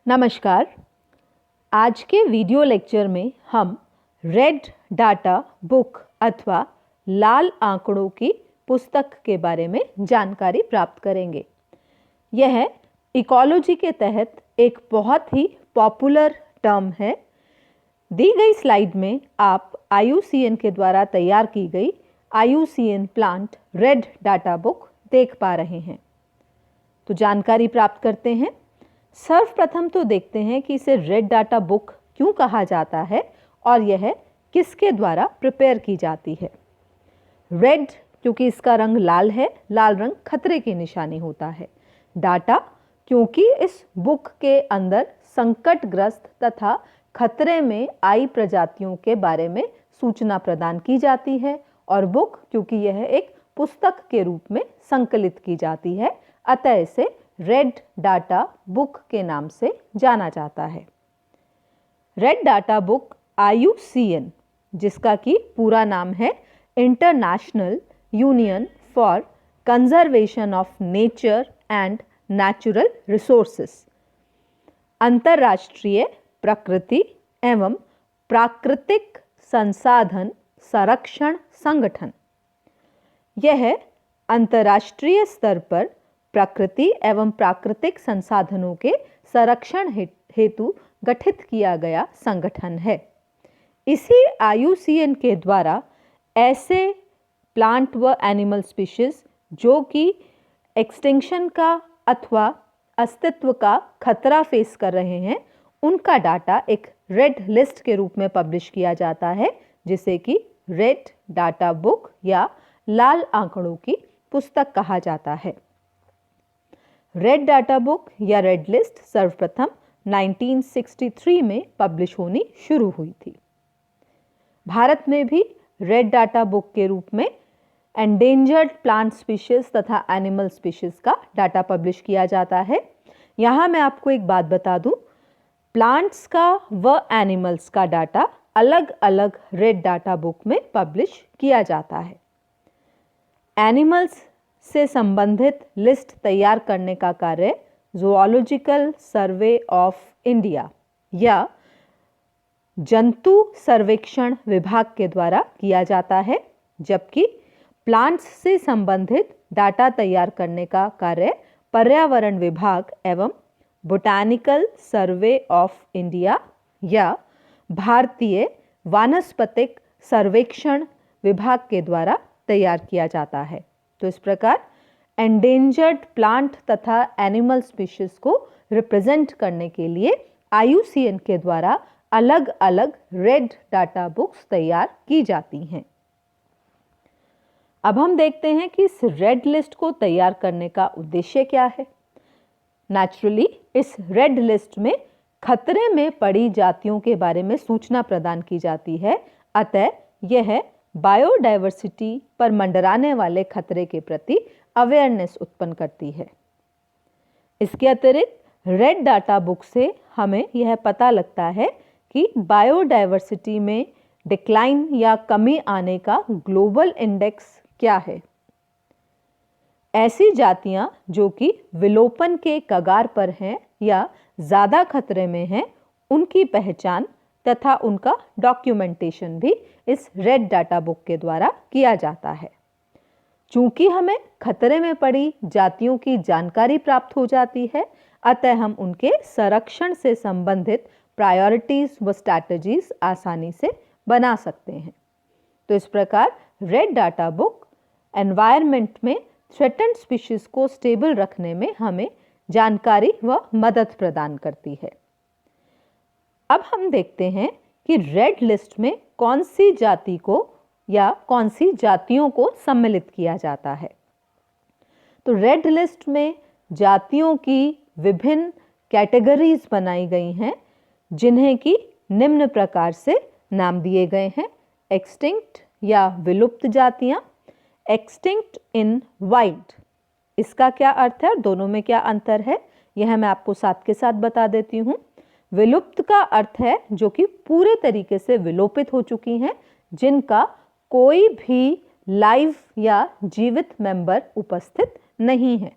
नमस्कार। आज के वीडियो लेक्चर में हम रेड डाटा बुक अथवा लाल आंकड़ों की पुस्तक के बारे में जानकारी प्राप्त करेंगे। यह इकोलॉजी के तहत एक बहुत ही पॉपुलर टर्म है। दी गई स्लाइड में आप IUCN के द्वारा तैयार की गई IUCN plant red data book देख पा रहे हैं। तो जानकारी प्राप्त करते हैं। सर्वप्रथम तो देखते हैं कि इसे रेड डाटा बुक क्यों कहा जाता है और यह किसके द्वारा प्रिपेयर की जाती है। रेड क्योंकि इसका रंग लाल है, लाल रंग खतरे की निशानी होता है। डाटा क्योंकि इस बुक के अंदर संकटग्रस्त तथा खतरे में आई प्रजातियों के बारे में सूचना प्रदान की जाती है, और बुक क्योंकि यह एक पुस्तक के रूप में संकलित की जाती है, अतः इसे रेड डाटा बुक के नाम से जाना जाता है। रेड डाटा बुक IUCN, जिसका कि पूरा नाम है international union for conservation of nature and natural resources, अंतर्राष्ट्रीय प्रकृति एवं प्राकृतिक संसाधन संरक्षण संगठन। यह अंतर्राष्ट्रीय स्तर पर प्रकृति एवं प्राकृतिक संसाधनों के संरक्षण हेतु गठित किया गया संगठन है। इसी IUCN के द्वारा ऐसे प्लांट व एनिमल स्पीशीज जो कि एक्सटिंक्शन का अथवा अस्तित्व का खतरा फेस कर रहे हैं, उनका डाटा एक रेड लिस्ट के रूप में पब्लिश किया जाता है, जिसे कि रेड डाटा बुक या लाल आंकड़ों की पुस्तक कहा जाता है। रेड डाटा बुक या रेड लिस्ट सर्वप्रथम 1963 में पब्लिश होनी शुरू हुई थी। भारत में भी रेड डाटा बुक के रूप में एंडेंजर्ड प्लांट स्पीशीज तथा एनिमल स्पीशीज का डाटा पब्लिश किया जाता है। यहाँ मैं आपको एक बात बता दूं, प्लांट्स का व एनिमल्स का डाटा अलग अलग रेड डाटा बुक में पब्लिश किया जाता है। एनिमल्स से संबंधित लिस्ट तैयार करने का कार्य ज़ूलॉजिकल सर्वे ऑफ इंडिया या जंतु सर्वेक्षण विभाग के द्वारा किया जाता है, जबकि प्लांट्स से संबंधित डाटा तैयार करने का कार्य पर्यावरण विभाग एवं बोटैनिकल सर्वे ऑफ इंडिया या भारतीय वानस्पतिक सर्वेक्षण विभाग के द्वारा तैयार किया जाता है। तो इस प्रकार एंडेंजर्ड प्लांट तथा एनिमल स्पीशीज को रिप्रेजेंट करने के लिए IUCN के द्वारा अलग अलग रेड डाटा बुक्स तैयार की जाती हैं। अब हम देखते हैं कि इस रेड लिस्ट को तैयार करने का उद्देश्य क्या है। नेचुरली इस रेड लिस्ट में खतरे में पड़ी जातियों के बारे में सूचना प्रदान की जाती है, अतः यह बायोडायवर्सिटी पर मंडराने वाले खतरे के प्रति अवेयरनेस उत्पन्न करती है। इसके अतिरिक्त रेड डाटा बुक से हमें यह पता लगता है कि बायोडायवर्सिटी में डिक्लाइन या कमी आने का ग्लोबल इंडेक्स क्या है। ऐसी जातियां जो कि विलोपन के कगार पर हैं या ज़्यादा खतरे में हैं, उनकी पहचान तथा उनका डॉक्यूमेंटेशन भी इस रेड डाटा बुक के द्वारा किया जाता है। चूंकि हमें खतरे में पड़ी जातियों की जानकारी प्राप्त हो जाती है, अतः हम उनके संरक्षण से संबंधित प्रायोरिटीज व स्ट्रैटेजीज आसानी से बना सकते हैं। तो इस प्रकार रेड डाटा बुक एनवायरनमेंट में थ्रेटेंड स्पीशीज को स्टेबल रखने में हमें जानकारी व मदद प्रदान करती है। अब हम देखते हैं कि रेड लिस्ट में कौन सी जाति को या कौन सी जातियों को सम्मिलित किया जाता है। तो रेड लिस्ट में जातियों की विभिन्न कैटेगरीज बनाई गई हैं, जिन्हें कि निम्न प्रकार से नाम दिए गए हैं। एक्सटिंक्ट या विलुप्त जातियां, एक्सटिंक्ट इन वाइल्ड। इसका क्या अर्थ है और दोनों में क्या अंतर है, यह मैं आपको साथ के साथ बता देती हूँ। विलुप्त का अर्थ है जो कि पूरे तरीके से विलोपित हो चुकी हैं, जिनका कोई भी लाइव या जीवित मेंबर उपस्थित नहीं है।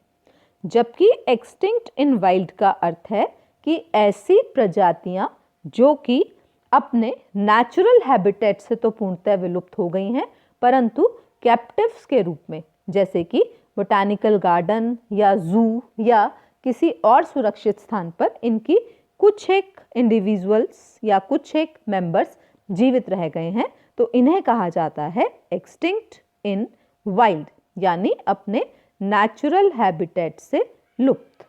जबकि एक्सटिंक्ट इन वाइल्ड का अर्थ है कि ऐसी प्रजातियां जो कि अपने नेचुरल हैबिटेट से तो पूर्णतः विलुप्त हो गई हैं, परंतु कैप्टिव्स के रूप में, जैसे कि बोटानिकल गार्डन या जू या किसी और सुरक्षित स्थान पर इनकी कुछ एक इंडिविजुअल्स या कुछ एक मेंबर्स जीवित रह गए हैं, तो इन्हें कहा जाता है एक्सटिंक्ट इन वाइल्ड, यानी अपने नेचुरल हैबिटेट से लुप्त।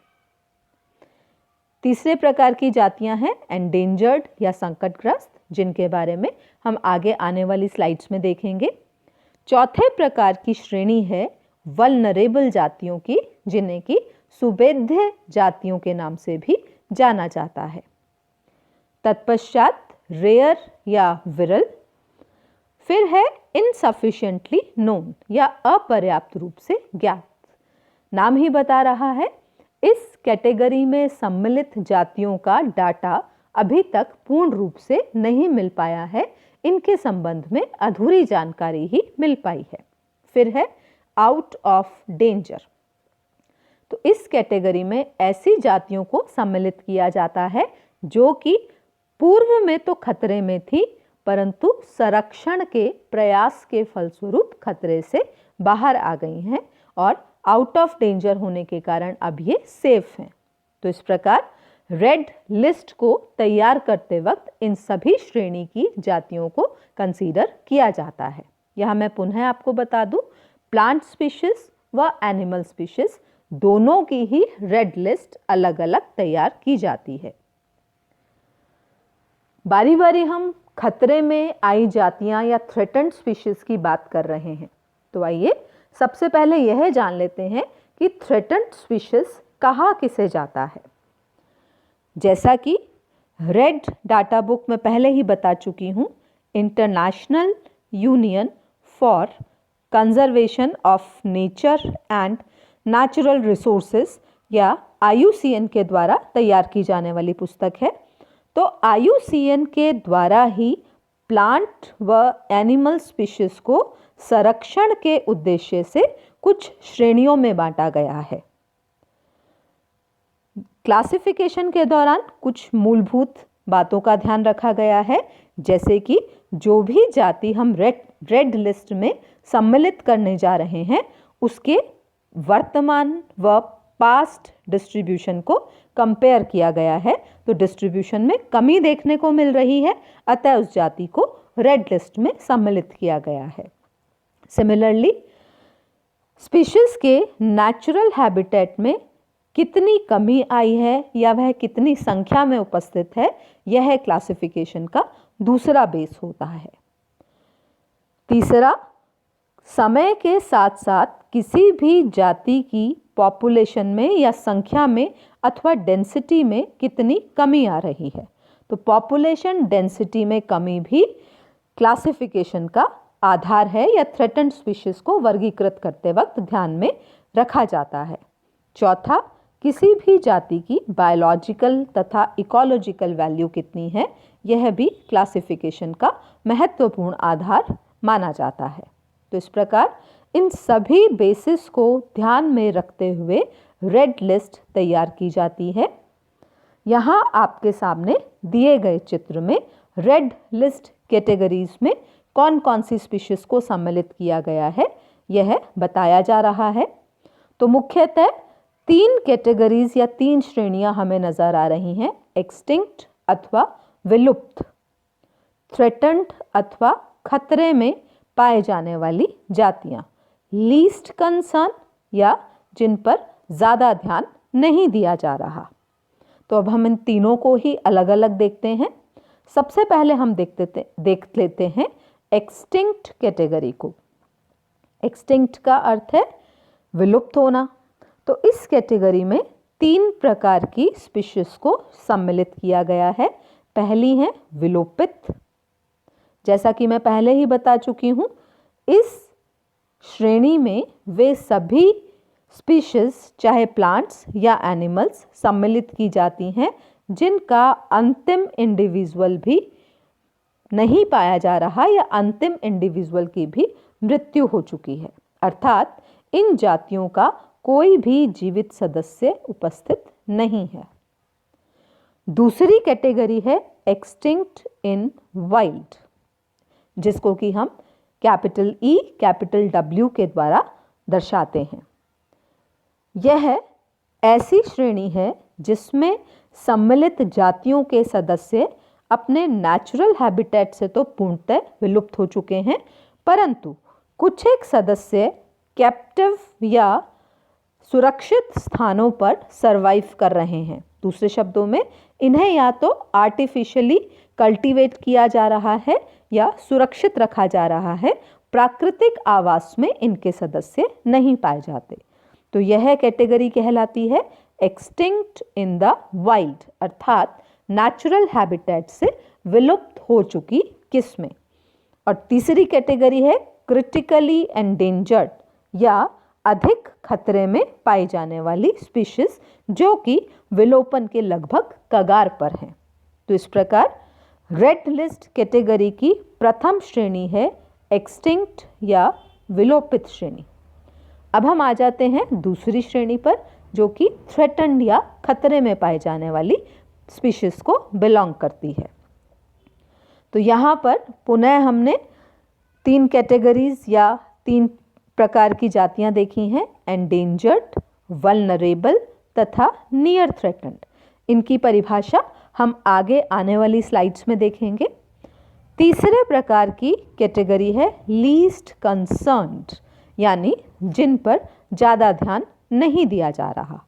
तीसरे प्रकार की जातियां हैं एंडेंजर्ड या संकटग्रस्त, जिनके बारे में हम आगे आने वाली स्लाइड्स में देखेंगे। चौथे प्रकार की श्रेणी है वल्नरेबल जातियों की, जिन्हें कि सुभेद्य जातियों के नाम से भी जाना जाता है। तत्पश्चात रेयर या विरल, फिर है इनसफिशिएंटली नोन या अपर्याप्त रूप से ज्ञात। नाम ही बता रहा है, इस कैटेगरी में सम्मिलित जातियों का डाटा अभी तक पूर्ण रूप से नहीं मिल पाया है, इनके संबंध में अधूरी जानकारी ही मिल पाई है। फिर है आउट ऑफ डेंजर, तो इस कैटेगरी में ऐसी जातियों को सम्मिलित किया जाता है जो कि पूर्व में तो खतरे में थी, परंतु संरक्षण के प्रयास के फलस्वरूप खतरे से बाहर आ गई हैं और आउट ऑफ डेंजर होने के कारण अब ये सेफ हैं। तो इस प्रकार रेड लिस्ट को तैयार करते वक्त इन सभी श्रेणी की जातियों को कंसीडर किया जाता है। यहाँ मैं पुनः आपको बता दूं, प्लांट स्पीशीज व एनिमल स्पीशीज दोनों की ही रेड लिस्ट अलग अलग तैयार की जाती है। बारी बारी हम खतरे में आई जातियां या थ्रेटन्ड स्पीशीज की बात कर रहे हैं, तो आइए सबसे पहले यह जान लेते हैं कि थ्रेटन्ड स्पीशीज कहाँ किसे जाता है। जैसा कि रेड डाटा बुक में पहले ही बता चुकी हूँ, international union for conservation of nature and natural resources या IUCN के द्वारा तैयार की जाने वाली पुस्तक है। तो IUCN के द्वारा ही प्लांट व एनिमल स्पीशीज को संरक्षण के उद्देश्य से कुछ श्रेणियों में बांटा गया है। क्लासिफिकेशन के दौरान कुछ मूलभूत बातों का ध्यान रखा गया है, जैसे कि जो भी जाति हम रेड लिस्ट में सम्मिलित करने जा रहे हैं उसके वर्तमान व पास्ट डिस्ट्रीब्यूशन को कंपेयर किया गया है। तो डिस्ट्रीब्यूशन में कमी देखने को मिल रही है, अतः उस जाति को रेड लिस्ट में सम्मिलित किया गया है। सिमिलरली स्पीशीज के नेचुरल हैबिटेट में कितनी कमी आई है या वह कितनी संख्या में उपस्थित है, यह क्लासिफिकेशन का दूसरा बेस होता है। तीसरा, समय के साथ साथ किसी भी जाति की पॉपुलेशन में या संख्या में अथवा डेंसिटी में कितनी कमी आ रही है। तो पॉपुलेशन डेंसिटी में कमी भी क्लासिफिकेशन का आधार है या थ्रेटन्ड स्पीशीज को वर्गीकृत करते वक्त ध्यान में रखा जाता है। चौथा, किसी भी जाति की बायोलॉजिकल तथा इकोलॉजिकल वैल्यू कितनी है, यह भी क्लासिफिकेशन का महत्वपूर्ण आधार माना जाता है। तो इस प्रकार इन सभी बेसिस को ध्यान में रखते हुए रेड लिस्ट तैयार की जाती है। यहाँ आपके सामने दिए गए चित्र में रेड लिस्ट कैटेगरीज में कौन कौन सी स्पीशीज को सम्मिलित किया गया है, यह बताया जा रहा है। तो मुख्यतः 3 कैटेगरीज या 3 श्रेणियां हमें नजर आ रही हैं, एक्सटिंक्ट अथवा विलुप्त, थ्रेटन्ड अथवा खतरे में पाए जाने वाली जातियां, लीस्ट कंसर्न या जिन पर ज़्यादा ध्यान नहीं दिया जा रहा। तो अब हम इन तीनों को ही अलग अलग देखते हैं। सबसे पहले हम देख लेते हैं एक्सटिंक्ट कैटेगरी को। एक्सटिंक्ट का अर्थ है विलुप्त होना। तो इस कैटेगरी में 3 प्रकार की स्पीशीज को सम्मिलित किया गया है। पहली है विलोपित, जैसा कि मैं पहले ही बता चुकी हूँ, इस श्रेणी में वे सभी स्पीशीज चाहे प्लांट्स या एनिमल्स सम्मिलित की जाती हैं जिनका अंतिम इंडिविजुअल भी नहीं पाया जा रहा या अंतिम इंडिविजुअल की भी मृत्यु हो चुकी है, अर्थात इन जातियों का कोई भी जीवित सदस्य उपस्थित नहीं है। दूसरी कैटेगरी है एक्सटिंक्ट इन वाइल्ड, जिसको कि हम कैपिटल E कैपिटल W के द्वारा दर्शाते हैं। यह ऐसी श्रेणी है जिसमें सम्मिलित जातियों के सदस्य अपने नेचुरल हैबिटेट से तो पूर्णतः विलुप्त हो चुके हैं, परंतु कुछ एक सदस्य कैप्टिव या सुरक्षित स्थानों पर सरवाइव कर रहे हैं। दूसरे शब्दों में इन्हें या तो आर्टिफिशियली कल्टीवेट किया जा रहा है या सुरक्षित रखा जा रहा है, प्राकृतिक आवास में इनके सदस्य नहीं पाए जाते। तो यह कैटेगरी कहलाती है एक्सटिंक्ट इन द वाइल्ड, अर्थात नेचुरल हैबिटेट से विलुप्त हो चुकी किस्में। और तीसरी कैटेगरी है क्रिटिकली एंडेंजर्ड या अधिक खतरे में पाई जाने वाली स्पीशीज, जो कि विलोपन के लगभग कगार पर हैं। तो इस प्रकार रेड लिस्ट कैटेगरी की प्रथम श्रेणी है एक्सटिंक्ट या विलोपित श्रेणी। अब हम आ जाते हैं दूसरी श्रेणी पर, जो कि थ्रेटन्ड या खतरे में पाए जाने वाली स्पीशीज को बिलोंग करती है। तो यहाँ पर पुनः हमने 3 कैटेगरीज या 3 प्रकार की जातियां देखी हैं, एंडेंजर्ड, वल्नरेबल तथा नियर थ्रेटन्ड। इनकी परिभाषा हम आगे आने वाली स्लाइड्स में देखेंगे। तीसरे प्रकार की कैटेगरी है लीस्ट कंसर्न्ड, यानी जिन पर ज़्यादा ध्यान नहीं दिया जा रहा।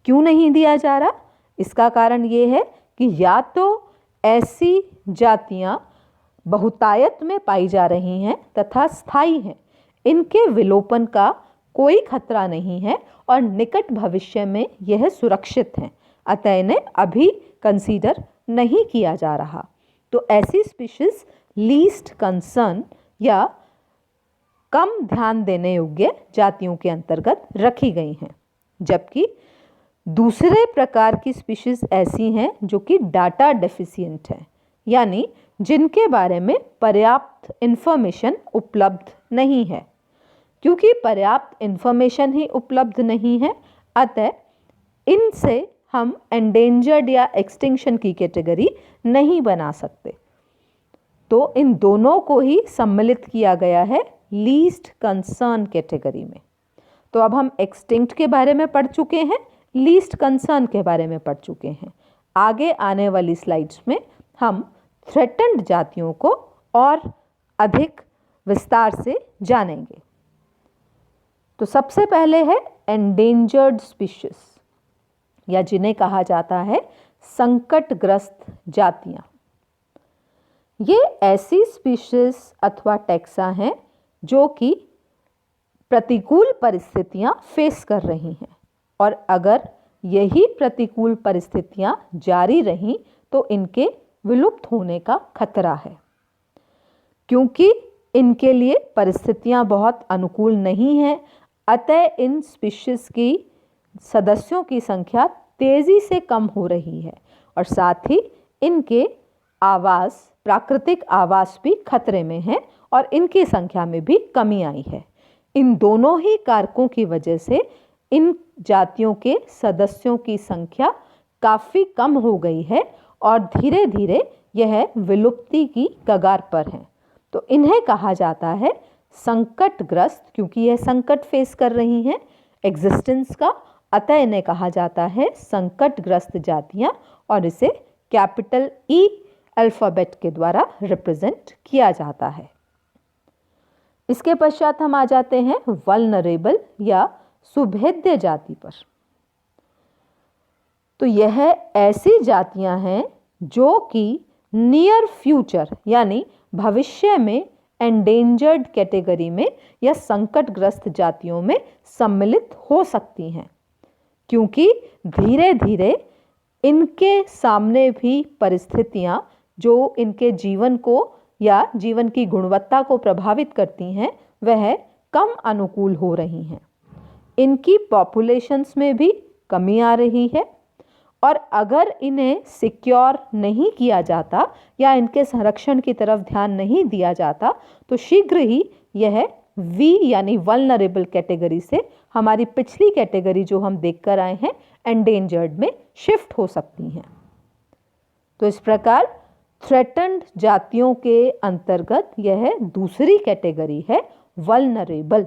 क्यों नहीं दिया जा रहा? इसका कारण ये है कि या तो ऐसी जातियां बहुतायत में पाई जा रही हैं तथा स्थायी हैं, इनके विलोपन का कोई खतरा नहीं है और निकट भविष्य में यह सुरक्षित हैं, अतः इन्हें अभी कंसीडर नहीं किया जा रहा। तो ऐसी स्पीशीज लीस्ट कंसर्न या कम ध्यान देने योग्य जातियों के अंतर्गत रखी गई हैं, जबकि दूसरे प्रकार की स्पीशीज ऐसी हैं जो कि डाटा डेफिशिएंट हैं, यानी जिनके बारे में पर्याप्त इंफॉर्मेशन उपलब्ध नहीं है। क्योंकि पर्याप्त इंफॉर्मेशन ही उपलब्ध नहीं है, अतः इनसे हम एंडेंजर्ड या एक्सटिंक्शन की कैटेगरी नहीं बना सकते। तो इन दोनों को ही सम्मिलित किया गया है लीस्ट कंसर्न कैटेगरी में। तो अब हम एक्सटिंक्ट के बारे में पढ़ चुके हैं, लीस्ट कंसर्न के बारे में पढ़ चुके हैं। आगे आने वाली स्लाइड्स में हम थ्रेटन्ड जातियों को और अधिक विस्तार से जानेंगे। तो सबसे पहले है एंडेंजर्ड स्पीशीज, या जिन्हें कहा जाता है संकटग्रस्त जातियां। ये ऐसी स्पीशीज अथवा टैक्सा हैं जो कि प्रतिकूल परिस्थितियां फेस कर रही हैं, और अगर यही प्रतिकूल परिस्थितियां जारी रहीं तो इनके विलुप्त होने का खतरा है। क्योंकि इनके लिए परिस्थितियां बहुत अनुकूल नहीं हैं, अतः इन स्पीशीज की सदस्यों की संख्या तेजी से कम हो रही है और साथ ही इनके आवास, प्राकृतिक आवास भी खतरे में हैं और इनकी संख्या में भी कमी आई है। इन दोनों ही कारकों की वजह से इन जातियों के सदस्यों की संख्या काफ़ी कम हो गई है और धीरे धीरे यह विलुप्ति की कगार पर हैं। तो इन्हें कहा जाता है संकटग्रस्त, क्योंकि यह संकट फेस कर रही हैं एग्जिस्टेंस का, अतः इन्हें कहा जाता है संकटग्रस्त जातियां, और इसे कैपिटल E अल्फ़ाबेट के द्वारा रिप्रेजेंट किया जाता है। इसके पश्चात हम आ जाते हैं वल्नरेबल या सुभेद्य जाति पर। तो यह ऐसी जातियां हैं जो कि नियर फ्यूचर यानी भविष्य में एंडेंजर्ड कैटेगरी में या संकटग्रस्त जातियों में सम्मिलित हो सकती हैं, क्योंकि धीरे धीरे इनके सामने भी परिस्थितियां जो इनके जीवन को या जीवन की गुणवत्ता को प्रभावित करती हैं वह कम अनुकूल हो रही हैं। इनकी पॉपुलेशंस में भी कमी आ रही है और अगर इन्हें सिक्योर नहीं किया जाता या इनके संरक्षण की तरफ ध्यान नहीं दिया जाता तो शीघ्र ही यह वी यानी वल्नरेबल कैटेगरी से हमारी पिछली कैटेगरी जो हम देखकर आए हैं एंडेंजर्ड में शिफ्ट हो सकती हैं। तो इस प्रकार थ्रेटन्ड जातियों के अंतर्गत यह दूसरी कैटेगरी है, वल्नरेबल।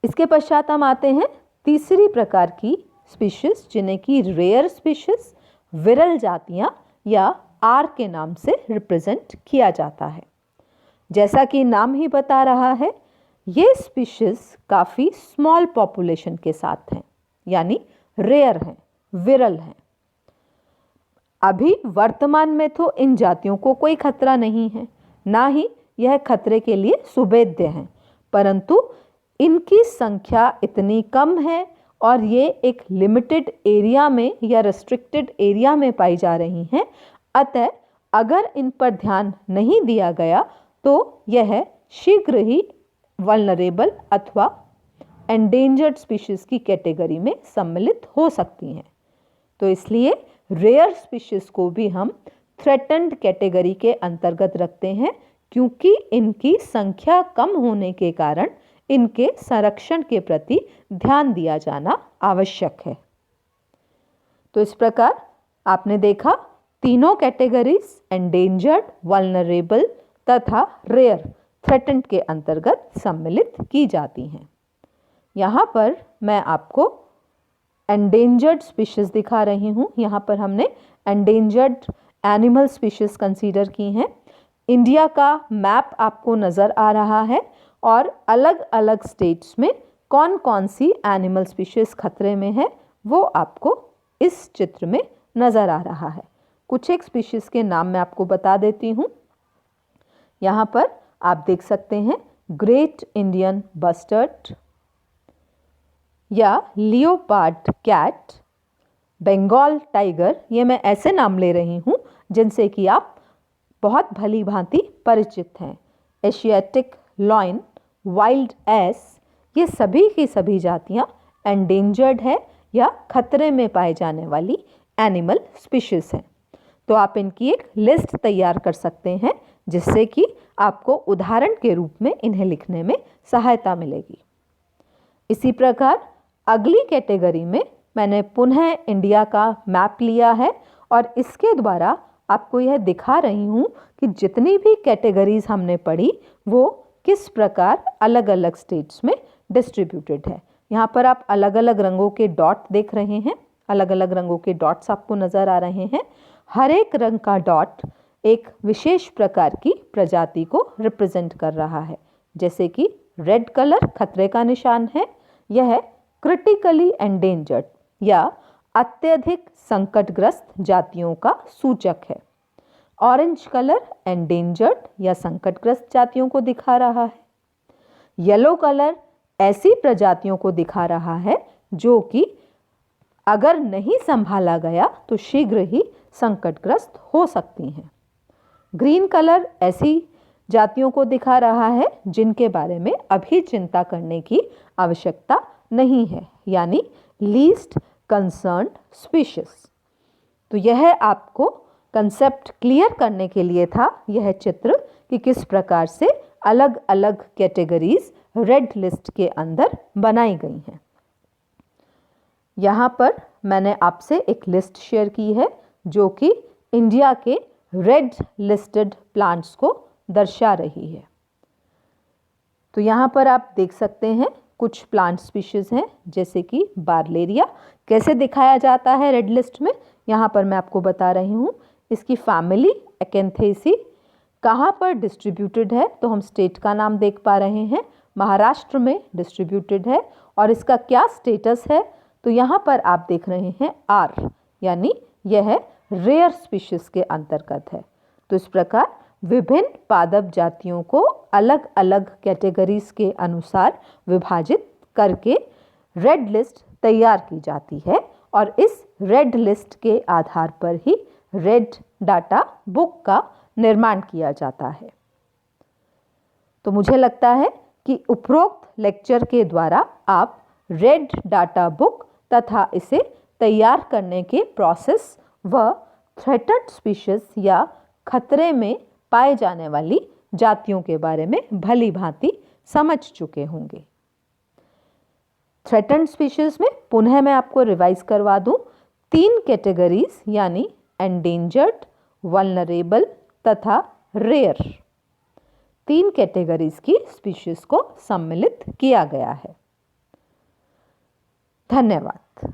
इसके पश्चात हम आते हैं तीसरी प्रकार की स्पीशीज, जिन्हें की रेयर स्पीशीज, विरल जातियां या आर के नाम से रिप्रेजेंट किया जाता है। जैसा कि नाम ही बता रहा है, ये स्पीशीज काफ़ी स्मॉल पॉपुलेशन के साथ हैं, यानी रेयर हैं, विरल हैं। अभी वर्तमान में तो इन जातियों को कोई खतरा नहीं है, ना ही यह खतरे के लिए सुभेद्य हैं, परंतु इनकी संख्या इतनी कम है और ये एक लिमिटेड एरिया में या रेस्ट्रिक्टेड एरिया में पाई जा रही हैं। अतः अगर इन पर ध्यान नहीं दिया गया तो यह शीघ्र ही वल्नरेबल अथवा एंडेंजर्ड स्पीशीज की कैटेगरी में सम्मिलित हो सकती हैं। तो इसलिए रेयर स्पीशीज को भी हम थ्रेटन्ड कैटेगरी के अंतर्गत रखते हैं, क्योंकि इनकी संख्या कम होने के कारण इनके संरक्षण के प्रति ध्यान दिया जाना आवश्यक है। तो इस प्रकार आपने देखा तीनों कैटेगरीज एंडेंजर्ड, वल्नरेबल तथा रेयर थ्रेटन्ड के अंतर्गत सम्मिलित की जाती हैं। यहाँ पर मैं आपको एंडेंजर्ड स्पीशीज दिखा रही हूँ। यहाँ पर हमने एंडेंजर्ड एनिमल स्पीशीज कंसीडर की हैं। इंडिया का मैप आपको नज़र आ रहा है और अलग अलग स्टेट्स में कौन कौन सी एनिमल स्पीशीज खतरे में है वो आपको इस चित्र में नज़र आ रहा है। कुछ एक स्पीशीज के नाम मैं आपको बता देती हूँ। यहाँ पर आप देख सकते हैं ग्रेट इंडियन बस्टर्ड या लियोपार्ड कैट, बंगाल टाइगर, ये मैं ऐसे नाम ले रही हूँ जिनसे कि आप बहुत भली भांति परिचित हैं। एशियाटिक लॉयन, वाइल्ड एस, ये सभी की सभी जातियाँ एंडेंजर्ड है या खतरे में पाए जाने वाली एनिमल स्पीशीज हैं। तो आप इनकी एक लिस्ट तैयार कर सकते हैं, जिससे कि आपको उदाहरण के रूप में इन्हें लिखने में सहायता मिलेगी। इसी प्रकार अगली कैटेगरी में मैंने पुनः इंडिया का मैप लिया है और इसके द्वारा आपको यह दिखा रही हूँ कि जितनी भी कैटेगरीज हमने पढ़ी वो किस प्रकार अलग अलग स्टेट्स में डिस्ट्रीब्यूटेड है। यहाँ पर आप अलग अलग रंगों के डॉट देख रहे हैं, अलग अलग रंगों के डॉट्स आपको नज़र आ रहे हैं। हर एक रंग का डॉट एक विशेष प्रकार की प्रजाति को रिप्रेजेंट कर रहा है। जैसे कि रेड कलर खतरे का निशान है, यह क्रिटिकली एंडेंजर्ड या अत्यधिक संकटग्रस्त जातियों का सूचक है। ऑरेंज कलर एंडेंजर्ड या संकटग्रस्त जातियों को दिखा रहा है। येलो कलर ऐसी प्रजातियों को दिखा रहा है जो कि अगर नहीं संभाला गया तो शीघ्र ही संकटग्रस्त हो सकती हैं। ग्रीन कलर ऐसी जातियों को दिखा रहा है जिनके बारे में अभी चिंता करने की आवश्यकता नहीं है, यानी लीस्ट कंसर्न्ड स्पीशीज। तो यह आपको कंसेप्ट क्लियर करने के लिए था यह चित्र कि किस प्रकार से अलग अलग कैटेगरीज रेड लिस्ट के अंदर बनाई गई हैं। यहाँ पर मैंने आपसे एक लिस्ट शेयर की है जो कि इंडिया के रेड लिस्टेड प्लांट्स को दर्शा रही है। तो यहाँ पर आप देख सकते हैं कुछ प्लांट स्पीशीज हैं, जैसे कि बार्लेरिया। कैसे दिखाया जाता है रेड लिस्ट में, यहाँ पर मैं आपको बता रही हूँ। इसकी फैमिली एकेंथेसी कहाँ पर डिस्ट्रीब्यूटेड है, तो हम स्टेट का नाम देख पा रहे हैं, महाराष्ट्र में डिस्ट्रीब्यूटेड है। और इसका क्या स्टेटस है, तो यहाँ पर आप देख रहे हैं आर, यानी यह रेयर स्पीशीज के अंतर्गत है। तो इस प्रकार विभिन्न पादप जातियों को अलग अलग कैटेगरीज के अनुसार विभाजित करके रेड लिस्ट तैयार की जाती है और इस रेड लिस्ट के आधार पर ही रेड डाटा बुक का निर्माण किया जाता है। तो मुझे लगता है कि उपरोक्त लेक्चर के द्वारा आप रेड डाटा बुक तथा इसे तैयार करने के प्रोसेस व थ्रेटेड स्पीशीज या खतरे में पाए जाने वाली जातियों के बारे में भली भांति समझ चुके होंगे। थ्रेटेंड स्पीशीज में पुनः मैं आपको रिवाइज करवा दूं, 3 कैटेगरीज यानी एंडेंजर्ड, वल्नरेबल तथा रेयर 3 कैटेगरीज की स्पीशीज को सम्मिलित किया गया है। धन्यवाद।